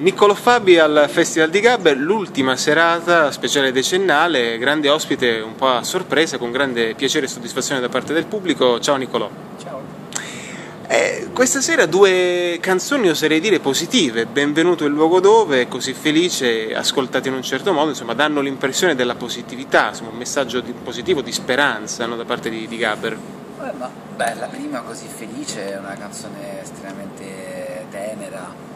Niccolò Fabi al Festival di Gabber, l'ultima serata speciale decennale, grande ospite un po' a sorpresa, con grande piacere e soddisfazione da parte del pubblico. Ciao Niccolò. Ciao. Questa sera due canzoni, oserei dire, positive. Benvenuto il luogo dove, Così felice, ascoltate in un certo modo, insomma, danno l'impressione della positività, insomma, un messaggio positivo di speranza, no, da parte di Gabber. La prima, Così felice, è una canzone estremamente tenera,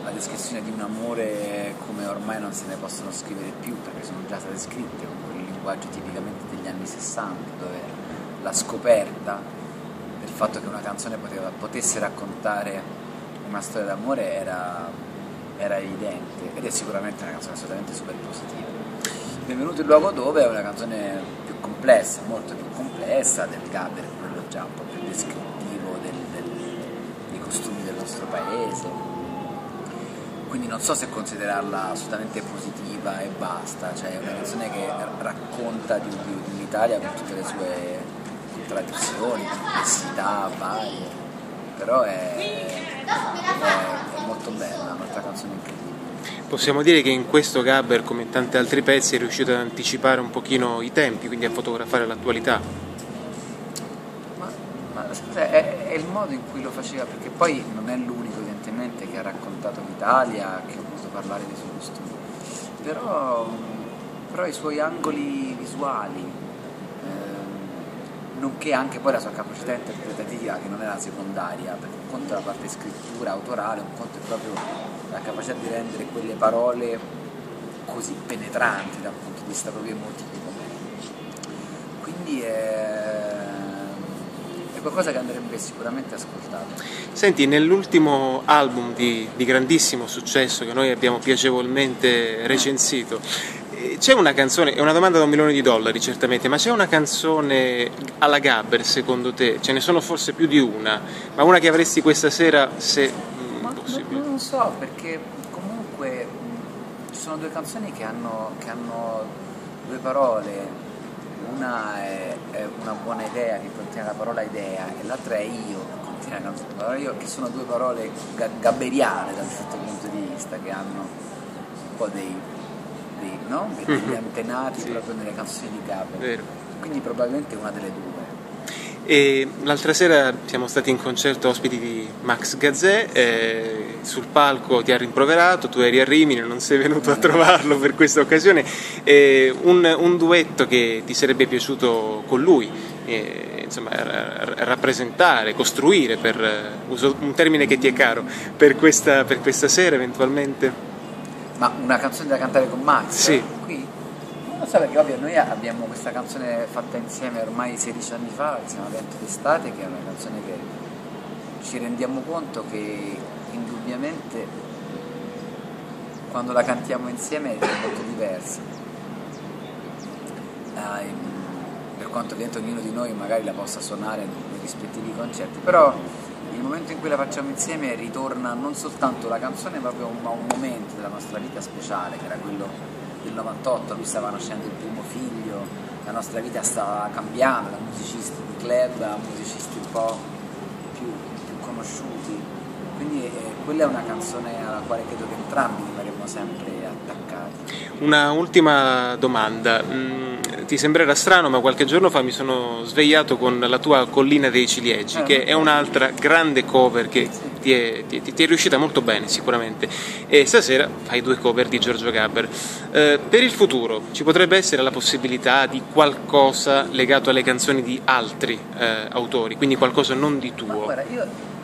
la descrizione di un amore come ormai non se ne possono scrivere più, perché sono già state scritte con quel linguaggio tipicamente degli anni 60, dove la scoperta del fatto che una canzone potesse raccontare una storia d'amore era evidente, ed è sicuramente una canzone assolutamente super positiva. Benvenuto il luogo dove è una canzone più complessa, molto più complessa del Gabber, quello già un po' più descrittivo dei costumi del nostro paese. Quindi non so se considerarla assolutamente positiva e basta, cioè è una canzone che racconta di un'Italia con tutte le sue contraddizioni, complessità varie, però è molto bella, un'altra canzone incredibile. Possiamo dire che in questo Gabber, come in tanti altri pezzi, è riuscito ad anticipare un pochino i tempi, quindi a fotografare l'attualità. Ma scusa, è il modo in cui lo faceva, perché poi non è l'unico evidentemente che ha raccontato l'Italia, che ha voluto parlare dei suoi costumi, però i suoi angoli visuali, nonché anche poi la sua capacità interpretativa, che non era secondaria, perché un conto è la parte scrittura autorale, un conto è proprio la capacità di rendere quelle parole così penetranti dal punto di vista proprio emotivo. Quindi è qualcosa che andrebbe sicuramente ascoltato. Senti, nell'ultimo album di grandissimo successo che noi abbiamo piacevolmente recensito, c'è una canzone, è una domanda da $1 milione certamente, ma c'è una canzone alla Gabber secondo te? Ce ne sono forse più di una, ma una che avresti questa sera se possibile? Non so, perché comunque ci sono due canzoni che hanno due parole. Una è Una buona idea, che contiene la parola idea, e l'altra è Io, che contiene la parola io, che sono due parole gabberiane da un certo punto di vista, che hanno un po' degli antenati sì, proprio nelle canzoni di Gabber. Vero. Quindi probabilmente una delle due. E l'altra sera siamo stati in concerto ospiti di Max Gazzè, sul palco ti ha rimproverato, tu eri a Rimini, non sei venuto a trovarlo per questa occasione, un duetto che ti sarebbe piaciuto con lui, insomma, rappresentare, costruire, uso un termine che ti è caro, per questa sera eventualmente? Ma una canzone da cantare con Max? Sì. Qui? Non so, perché ovvio, noi abbiamo questa canzone fatta insieme ormai 16 anni fa, che si chiama Vento d'estate, che è una canzone che ci rendiamo conto che indubbiamente quando la cantiamo insieme è molto diversa. Per quanto ovviamente ognuno di noi magari la possa suonare nei rispettivi concerti, però il momento in cui la facciamo insieme ritorna non soltanto la canzone, ma proprio un momento della nostra vita speciale, che era quello del 98, lui stava nascendo il primo figlio, la nostra vita stava cambiando da musicisti di club a musicisti un po' più conosciuti, quindi quella è una canzone alla quale credo che entrambi rimarremo sempre attaccati. Una ultima domanda. Ti sembrerà strano, ma qualche giorno fa mi sono svegliato con la tua Collina dei Ciliegi, che è un'altra grande cover che ti è riuscita molto bene sicuramente, e stasera fai due cover di Giorgio Gabber. Per il futuro ci potrebbe essere la possibilità di qualcosa legato alle canzoni di altri autori, quindi qualcosa non di tuo? Ma guarda, io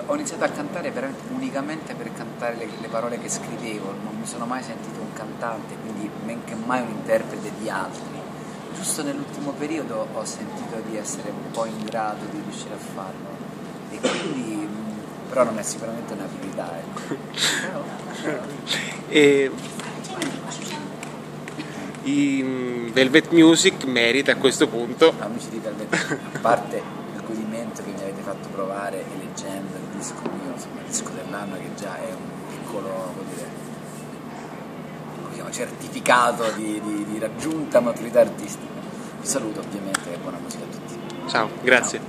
ho iniziato a cantare veramente unicamente per cantare le parole che scrivevo, non mi sono mai sentito un cantante, quindi men che mai un interprete di altri. Giusto nell'ultimo periodo ho sentito di essere un po' in grado di riuscire a farlo, e quindi però non è sicuramente una priorità, ecco. E i Velvet Music merita a questo punto. Amici di Velvet, a parte il godimento che mi avete fatto provare e leggendo il disco mio, insomma, il disco dell'anno, che già è un piccolo, come dire, certificato di raggiunta maturità artistica. Vi saluto ovviamente e buona musica a tutti. Ciao, grazie. Ciao.